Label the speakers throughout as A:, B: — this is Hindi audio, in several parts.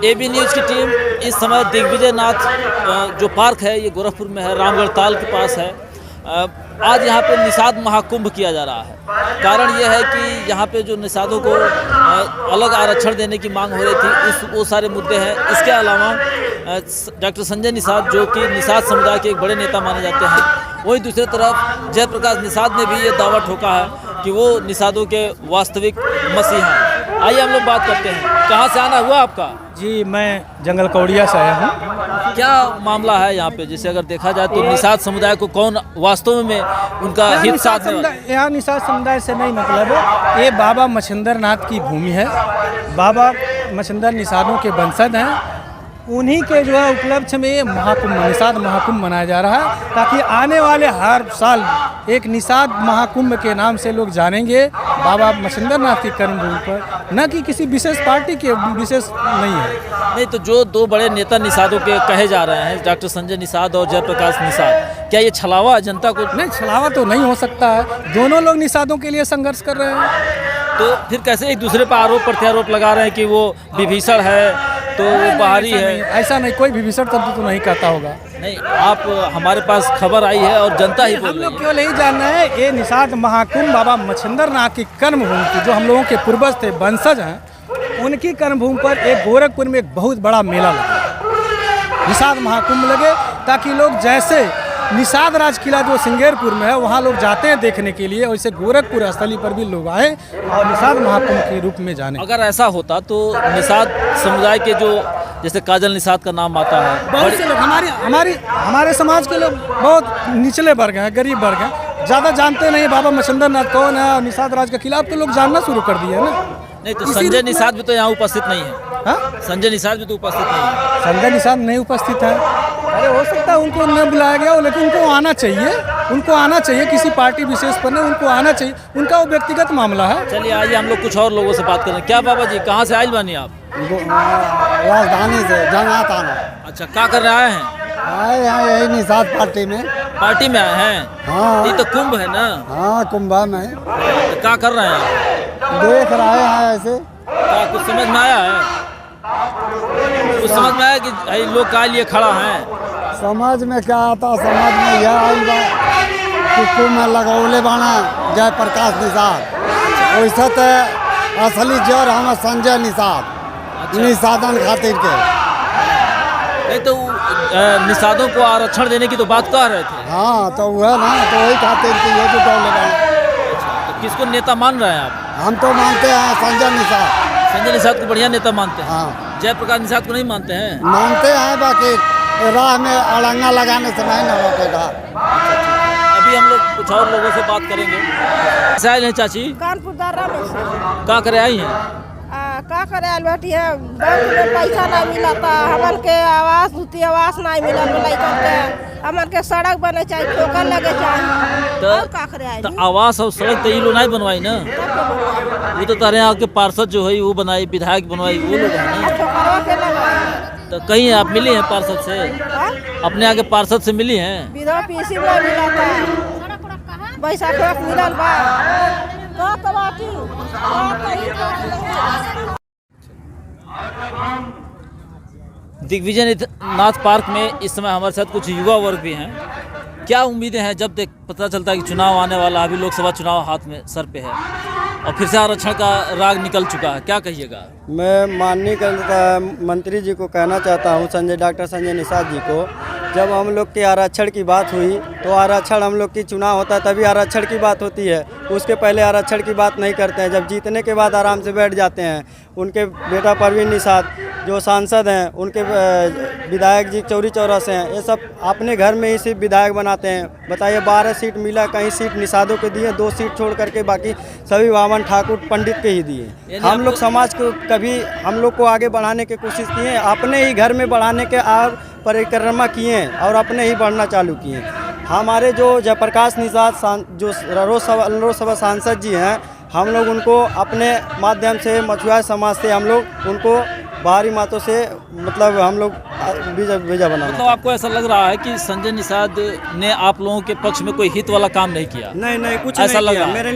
A: एबी न्यूज़ की टीम इस समय दिग्विजय नाथ जो पार्क है, ये गोरखपुर में है, रामगढ़ ताल के पास है। आज यहाँ पे निषाद महाकुंभ किया जा रहा है। कारण यह है कि यहाँ पे जो निषादों को अलग आरक्षण देने की मांग हो रही थी, वो सारे मुद्दे हैं। इसके अलावा डॉक्टर संजय निषाद जो कि निषाद समुदाय के एक बड़े नेता माने जाते हैं, वहीं दूसरी तरफ जयप्रकाश निषाद ने भी ये दावा ठोका है कि वो निषादों के वास्तविक मसीहा हैं। आइए हम लोग बात करते हैं। कहाँ से आना हुआ आपका?
B: जी, मैं जंगल कौड़िया से आया हूँ।
A: क्या मामला है यहाँ पे? जैसे अगर देखा जाए तो निषाद समुदाय को कौन वास्तव में उनका हित साधने वाला?
B: यहाँ निषाद समुदाय से नहीं मतलब है, ये बाबा मच्छिंद्र नाथ की भूमि है। बाबा मच्छिंद्र निषादों के वंशज हैं। उन्हीं के जो है उपलक्ष्य में ये महाकुंभ, निषाद महाकुंभ मनाया जा रहा है, ताकि आने वाले हर साल एक निषाद महाकुंभ के नाम से लोग जानेंगे बाबा मच्छिंद्र नाथ की कर्मभूमि पर, न कि किसी विशेष पार्टी के विशेष नहीं है।
A: नहीं तो जो दो बड़े नेता निषादों के कहे जा रहे हैं, डॉक्टर संजय निषाद और जयप्रकाश निषाद, क्या ये छलावा जनता को?
B: नहीं, छलावा तो नहीं हो सकता है। दोनों लोग निषादों के लिए संघर्ष कर रहे हैं।
A: तो फिर कैसे एक दूसरे पर आरोप प्रत्यारोप लगा रहे हैं कि वो विभीषण है तो वो बाहरी है?
B: ऐसा नहीं, कोई विभीषण तंत्र तो नहीं कहता होगा।
A: नहीं, आप हमारे पास खबर आई है और जनता ही बोल रही है।
B: हम लोग केवल यही जानना है, ये निषाद महाकुंभ बाबा मच्छिंद्र नाथ की कर्मभूमि की, जो हम लोगों के पूर्वज थे, वंशज हैं, उनकी कर्मभूमि पर एक गोरखपुर में एक बहुत बड़ा मेला लगे, निषाद महाकुंभ लगे, ताकि लोग जैसे निषाद राज किला जो सिंगेरपुर में है, वहाँ लोग जाते हैं देखने के लिए, वैसे गोरखपुर स्थली पर भी लोग आए और निषाद महाकुंभ के रूप में जाने।
A: अगर ऐसा होता तो निषाद समुदाय के जो जैसे काजल निषाद का नाम आता है,
B: बहुत से लोग हमारे समाज के लोग बहुत निचले वर्ग हैं, गरीब वर्ग हैं, ज़्यादा जानते नहीं बाबा मच्छिंद्र नाथ कौन है और निषाद राज का किला अब तो लोग जानना शुरू कर दिए है ना।
A: नहीं तो संजय निषाद भी तो यहाँ उपस्थित नहीं है।
B: हाँ,
A: संजय निषाद भी तो उपस्थित नहीं है।
B: संजय निषाद नहीं उपस्थित है। अरे हो सकता है उनको न बुलाया गया हो, लेकिन उनको आना चाहिए, उनको आना चाहिए, किसी पार्टी विशेष पर नहीं, उनको आना चाहिए, उनका वो व्यक्तिगत मामला है।
A: चलिए आइए हम लोग कुछ और लोगों से बात करें। क्या बाबा जी, कहाँ से आए बानी आप?
C: राजधानी से जंगा थाना।
A: अच्छा, क्या कर रहे हैं?
C: आए यहाँ यही निषाद पार्टी में।
A: पार्टी में आए हैं?
C: हाँ,
A: ये तो कुंभ है ना?
C: हाँ, कुंभा में।
A: तो क्या कर रहे हैं?
C: देख रहे हैं ऐसे।
A: क्या कुछ समझ में आया है? कुछ समझ में आया कि लोग का लिए खड़ा हैं?
C: समझ में क्या आता, समझ में यह आई बा कि कुंभ में लगौले बाना जयप्रकाश निषाद, वैसे तो असली जड़ हम संजय निषाद।
A: अच्छा।
C: निषादन खातिर के।
A: नहीं तो निषादों को आरक्षण देने की तो बात कह रहे थे।
C: हाँ, तो वह ना, तो वही खातिर की ये जुटौले बाना।
A: तो किसको नेता मान रहे हैं आप?
C: हम तो मानते हैं संजय निषाद।
A: संजय निषाद को बढ़िया नेता मानते हैं?
C: हाँ,
A: जयप्रकाश निषाद को नहीं मानते हैं?
C: मानते हैं, बाकी राह में अड़ंगा लगाने से नहीं ना रोकेगा।
A: अभी हम लोग कुछ और लोगों से बात करेंगे। कैसे आए हैं चाची?
D: कानपुर दर्रा में से।
A: क्या करे आई हैं?
D: का करे आयल बैठी है, बैंक में पैसा नहीं मिला था, हमन के आवास दूती आवास नहीं मिला, लइकन के हमन के सड़क बने चाहिए, ठोकर लगे चाहिए।
A: तो
D: का करे आयल?
A: तो आवास और सड़क तो ये लोग नहीं बनवाई ना? वो तो तारे यहाँ के पार्षद जो है वो बनाई, विधायक बनवाई, वो लोग है ना?
D: ठोकरवा के लगाई।
A: तो कहीं आप मिली हैं पार्षद से? अपने आगे पार्षद से मिली हैं?
D: विधवा पीसी में मिला था, बैसाख मिलल बा।
A: दिग्विजय नाथ पार्क में इस समय हमारे साथ कुछ युवा वर्ग भी हैं। क्या उम्मीदें हैं जब तक पता चलता है कि चुनाव आने वाला है? अभी लोकसभा चुनाव हाथ में सर पे है और फिर से आरक्षण का राग निकल चुका है, क्या कहिएगा?
C: मैं माननीय मंत्री जी को कहना चाहता हूँ, डॉक्टर संजय निषाद जी को, जब हम लोग के आरक्षण की बात हुई तो आरक्षण हम लोग की चुनाव होता है तभी आरक्षण की बात होती है, उसके पहले आरक्षण की बात नहीं करते हैं। जब जीतने के बाद आराम से बैठ जाते हैं। उनके बेटा परवीन निषाद जो सांसद हैं, उनके विधायक जी चौरी चौरा से हैं, ये सब अपने घर में ही सिर्फ विधायक बनाते हैं। बताइए, 12 सीट मिला, कहीं सीट निषादों के दिए, 2 सीट छोड़ करके बाकी सभी वामन ठाकुर पंडित के ही दिए। हम लोग समाज को कभी हम लोग को आगे बढ़ाने की कोशिश किए, अपने ही घर में बढ़ाने के और परिक्रमा किए और अपने ही बढ़ना चालू किए। हमारे जो जयप्रकाश निषाद जो लोकसभा सांसद जी हैं, हम लोग उनको अपने माध्यम से मछुआरा समाज से हम लोग उनको बाहरी मातों से मतलब हम लोग वीजा बना।
A: मतलब आपको ऐसा लग रहा है कि संजय निषाद ने आप लोगों के पक्ष में कोई हित वाला काम नहीं किया?
C: नहीं, कुछ
A: ऐसा
C: नहीं
A: लग
C: किया।
A: रहा है?
C: मेरे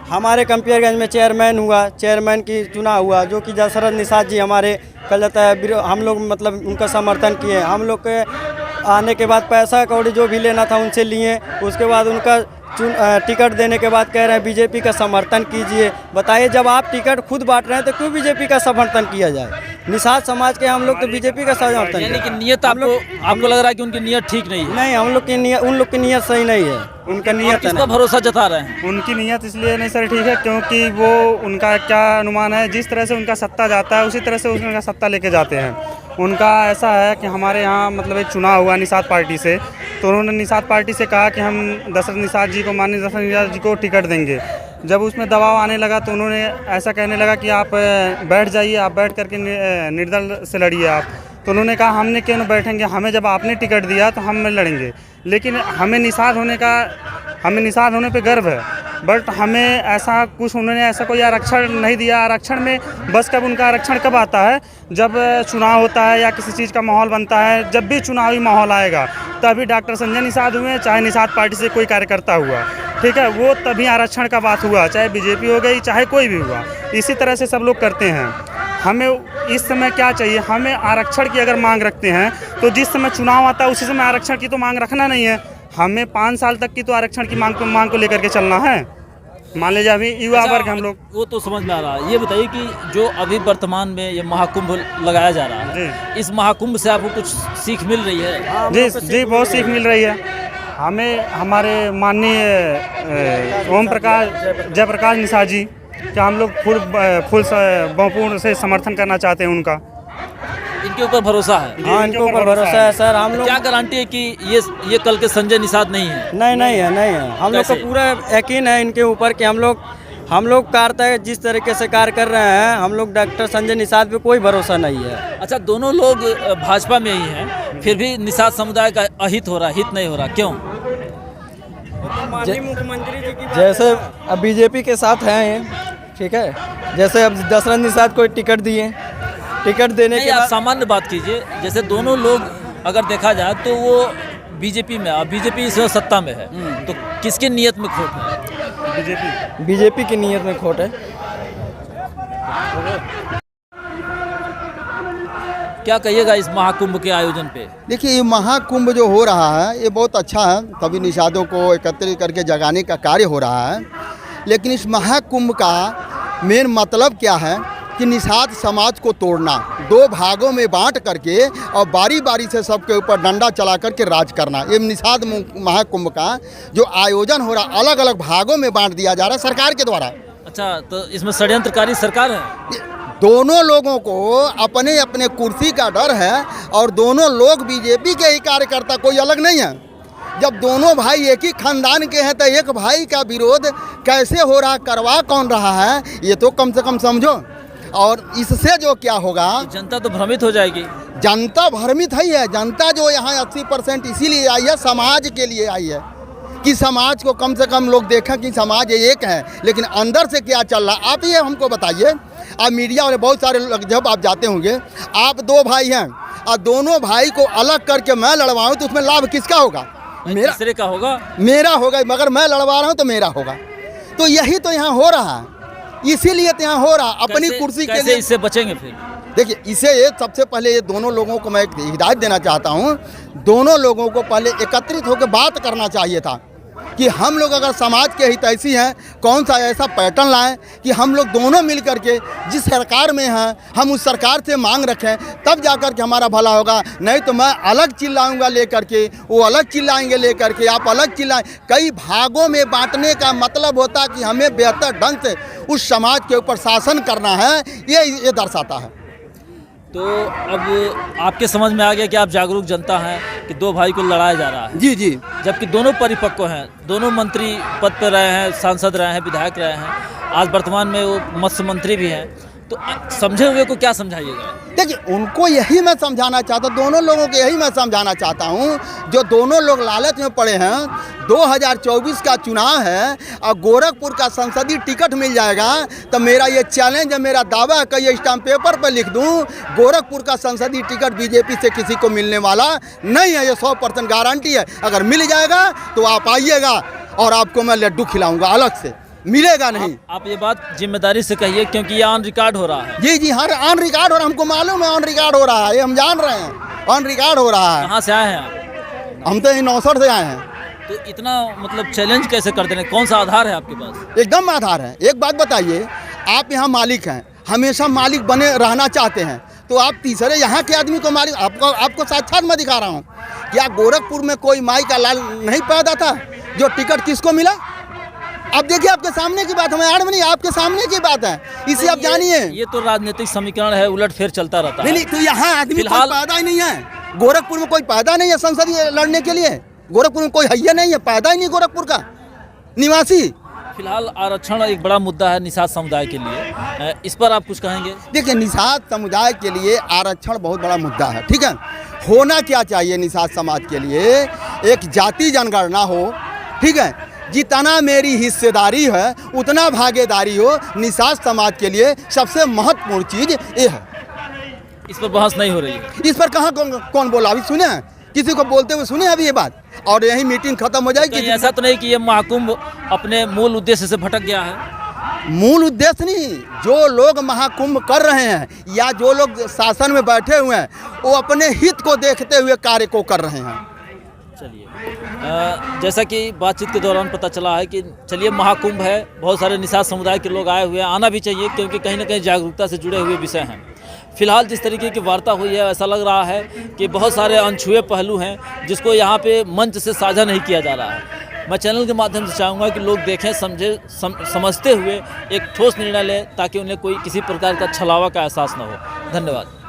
C: हमारे कंपियरगंज में चेयरमैन हुआ, चेयरमैन की चुना हुआ, जो कि दशरथ निषाद जी हमारे कल जाता है, हम लोग मतलब उनका समर्थन किए। हम लोग के आने के बाद पैसा कौड़ी जो भी लेना था उनसे लिए। उसके बाद उनका टिकट देने के बाद कह रहे हैं बीजेपी का समर्थन कीजिए। बताइए, जब आप टिकट खुद बांट रहे हैं तो क्यों बीजेपी का समर्थन किया जाए? निषाद समाज के हम लोग तो बीजेपी का समर्थन।
A: यानी कि नियत आपको लग रहा है कि उनकी नियत ठीक नहीं है?
C: नहीं, हम लोग की नियत, उन लोग की नियत सही नहीं है। उनका नियत
A: किस पर भरोसा जता रहे हैं?
E: उनकी नियत इसलिए नहीं सर ठीक है क्योंकि वो उनका क्या अनुमान है, जिस तरह से उनका सत्ता जाता है उसी तरह से उनका सत्ता लेके जाते हैं। उनका ऐसा है कि हमारे यहाँ मतलब एक चुनाव हुआ निषाद पार्टी से, तो उन्होंने निषाद पार्टी से कहा कि हम दशरथ निषाद जी को, माननीय दशरथ निषाद जी को टिकट देंगे। जब उसमें दबाव आने लगा तो उन्होंने ऐसा कहने लगा कि आप बैठ जाइए, आप बैठ करके निर्दल से लड़िए आप। तो उन्होंने कहा हमने क्यों न बैठेंगे, हमें जब आपने टिकट दिया तो हम लड़ेंगे। लेकिन हमें निषाद होने पे गर्व है, बट हमें ऐसा कुछ उन्होंने ऐसा कोई आरक्षण नहीं दिया। आरक्षण में बस कब उनका आरक्षण कब आता है, जब चुनाव होता है या किसी चीज़ का माहौल बनता है। जब भी चुनावी माहौल आएगा तभी डॉक्टर संजय निषाद हुए, चाहे निषाद पार्टी से कोई कार्यकर्ता हुआ, ठीक है, वो तभी आरक्षण का बात हुआ, चाहे बीजेपी हो गई चाहे कोई भी हुआ। इसी तरह से सब लोग करते हैं। हमें इस समय क्या चाहिए, हमें आरक्षण की अगर मांग रखते हैं तो जिस समय चुनाव आता है उसी समय आरक्षण की तो मांग रखना नहीं है। हमें 5 साल तक की तो आरक्षण की मांग को लेकर के चलना है। मान लीजिए अभी युवा वर्ग हम लोग,
A: वो तो समझ में आ रहा है। ये बताइए कि जो अभी वर्तमान में ये महाकुंभ लगाया जा रहा है, इस महाकुंभ से आपको कुछ सीख मिल रही है?
E: जी बहुत सीख मिल रही है हमें। हमारे माननीय ओम प्रकाश जयप्रकाश निषाद जी का हम लोग फुल बहुपूर्ण से समर्थन करना चाहते हैं उनका।
A: इनके ऊपर भरोसा है?
C: हाँ, इनके ऊपर भरोसा है सर। हम लोग
A: क्या गारंटी है कि ये कल के संजय निषाद नहीं है?
C: नहीं है। हम लोग को पूरा यकीन है इनके ऊपर कि हम लोग कार्य जिस तरीके से कार्य कर रहे हैं, हम लोग डॉक्टर संजय निषाद पे कोई भरोसा नहीं है।
A: अच्छा, दोनों लोग भाजपा में ही हैं, फिर भी निषाद समुदाय का अहित हो रहा, हित नहीं हो रहा, क्यों?
C: मुख्यमंत्री जी की
F: जैसे अब बीजेपी के साथ हैं ये, ठीक है। जैसे अब दशरथ निषाद को टिकट दिए, टिकट देने के
A: आप
F: बाद
A: सामान्य बात कीजिए। जैसे दोनों लोग अगर देखा जाए तो वो बीजेपी में, अब बीजेपी इस वक्त सत्ता में है, तो किसकी नीयत में खोट है?
F: बीजेपी की नीयत में खोट है।
A: क्या कहिएगा इस महाकुंभ के आयोजन पे?
G: देखिए, ये महाकुंभ जो हो रहा है ये बहुत अच्छा है। सभी निषादों को एकत्रित करके जगाने का कार्य हो रहा है। लेकिन इस महाकुंभ का मेन मतलब क्या है कि निषाद समाज को तोड़ना, 2 भागों में बांट करके और बारी बारी से सबके ऊपर डंडा चला करके राज करना। ये निषाद महाकुंभ का जो आयोजन हो रहा, अलग अलग भागों में बांट दिया जा रहा है सरकार के द्वारा।
A: अच्छा, तो इसमें षड्यंत्रकारी सरकार है?
G: दोनों लोगों को अपने अपने कुर्सी का डर है और दोनों लोग बीजेपी के ही कार्यकर्ता, कोई अलग नहीं है। जब दोनों भाई एक ही खानदान के हैं तो एक भाई का विरोध कैसे हो रहा, करवा कौन रहा है, ये तो कम से कम समझो। और इससे जो क्या होगा,
A: जनता तो भ्रमित हो जाएगी।
G: जनता भ्रमित है। जनता जो यहाँ 80% इसीलिए आई है, समाज के लिए आई है कि समाज को कम से कम लोग देखें कि समाज एक है। लेकिन अंदर से क्या चल रहा, आप ये हमको बताइए। आप मीडिया वाले बहुत सारे लोग, जब आप जाते होंगे, आप 2 भाई हैं और दोनों भाई को अलग करके मैं लड़वाऊँ तो उसमें लाभ किसका होगा?
A: तीसरे का होगा,
G: मेरा होगा। मगर मैं लड़वा रहा हूँ तो मेरा होगा। तो यही तो यहाँ हो रहा है, इसीलिए तो यहाँ हो रहा अपनी कुर्सी के लिए।
A: इससे बचेंगे फिर?
G: देखिए, इसे ये सबसे पहले ये दोनों लोगों को मैं एक हिदायत देना चाहता हूँ। दोनों लोगों को पहले एकत्रित होकर बात करना चाहिए था कि हम लोग अगर समाज के हितैषी हैं, कौन सा ऐसा पैटर्न लाएं कि हम लोग दोनों मिल करके जिस सरकार में हैं हम उस सरकार से मांग रखें, तब जाकर के हमारा भला होगा। नहीं तो मैं अलग चिल्लाऊंगा लेकर के, वो अलग चिल्लाएंगे लेकर के, आप अलग चिल्लाएं। कई भागों में बांटने का मतलब होता है कि हमें बेहतर ढंग से उस समाज के ऊपर शासन करना है, ये दर्शाता है।
A: तो अब आपके समझ में आ गया कि आप जागरूक जनता हैं कि 2 भाई को लड़ाया जा रहा है।
G: जी,
A: जबकि दोनों परिपक्व हैं, दोनों मंत्री पद पर रहे हैं, सांसद रहे हैं, विधायक रहे हैं, आज वर्तमान में वो मत्स्य मंत्री भी हैं। तो समझे हुए को क्या समझाइएगा?
G: देखिए, उनको यही मैं समझाना चाहता हूँ, दोनों लोगों को यही मैं समझाना चाहता हूँ, जो दोनों लोग लालच में पड़े हैं। 2024 का चुनाव है और गोरखपुर का संसदीय टिकट मिल जाएगा तो मेरा ये चैलेंज है, मेरा दावा है कि ये स्टाम्प पेपर पर लिख दूँ, गोरखपुर का संसदीय टिकट बीजेपी से किसी को मिलने वाला नहीं है। ये 100% गारंटी है। अगर मिल जाएगा तो आप आइएगा और आपको मैं लड्डू खिलाऊँगा अलग से। मिलेगा नहीं।
A: आप ये बात जिम्मेदारी से कहिए क्योंकि ये ऑन रिकॉर्ड हो रहा है।
G: जी जी हाँ, ऑन रिकॉर्ड हो रहा है, हमको मालूम है ऑन रिकॉर्ड हो रहा है, ये हम जान रहे हैं ऑन रिकॉर्ड हो रहा है।
A: कहाँ से आए हैं आप?
G: हम तो यही 69 से आए हैं।
A: तो इतना मतलब चैलेंज कैसे करते हैं, कौन सा आधार है आपके पास?
G: एकदम आधार है। एक बात बताइए, आप यहाँ मालिक हैं, हमेशा मालिक बने रहना चाहते हैं, तो आप तीसरे यहाँ के आदमी को मालिक, आपको साक्षात मैं दिखा रहा हूँ। क्या गोरखपुर में कोई माई का लाल नहीं पैदा था जो टिकट किसको मिला? अब देखिए, आपके सामने की बात, हमें आड़ में नहीं, आपके सामने की बात है, इसे आप जानिए।
A: ये तो राजनीतिक समीकरण है, उलट फेर चलता रहता है।
G: नहीं, तो यहाँ आदमी कोई
A: फिलहाल
G: पैदा ही नहीं है, गोरखपुर में कोई पैदा नहीं है संसदीय लड़ने के लिए। गोरखपुर में कोई हैया नहीं है, पैदा ही नहीं गोरखपुर का निवासी।
A: फिलहाल आरक्षण एक बड़ा मुद्दा है निषाद समुदाय के लिए, इस पर आप कुछ कहेंगे?
G: देखिए, निषाद समुदाय के लिए आरक्षण बहुत बड़ा मुद्दा है, ठीक है। होना क्या चाहिए निषाद समाज के लिए, एक जाति जनगणना हो, ठीक है। जितना मेरी हिस्सेदारी है उतना भागीदारी हो, निषाद समाज के लिए सबसे महत्वपूर्ण चीज़ ये है।
A: इस पर बहस नहीं हो रही है?
G: इस पर कहाँ कौन बोला? अभी सुने हैं किसी को बोलते हुए सुने अभी ये बात? और यही मीटिंग खत्म हो जाएगी।
A: कहीं ऐसा तो नहीं कि ये महाकुंभ अपने मूल उद्देश्य से भटक गया है?
G: मूल उद्देश्य नहीं, जो लोग महाकुंभ कर रहे हैं या जो लोग शासन में बैठे हुए हैं, वो अपने हित को देखते हुए कार्य को कर रहे हैं।
A: चलिए, जैसा कि बातचीत के दौरान पता चला है कि चलिए महाकुंभ है, बहुत सारे निषाद समुदाय के लोग आए हुए हैं, आना भी चाहिए क्योंकि कहीं ना कहीं जागरूकता से जुड़े हुए विषय हैं। फिलहाल जिस तरीके की वार्ता हुई है, ऐसा लग रहा है कि बहुत सारे अनछुए पहलू हैं जिसको यहाँ पे मंच से साझा नहीं किया जा रहा है। मैं चैनल के माध्यम से चाहूँगा कि लोग देखें, समझते हुए एक ठोस निर्णय लें ताकि उन्हें कोई किसी प्रकार का छलावा का एहसास न हो। धन्यवाद।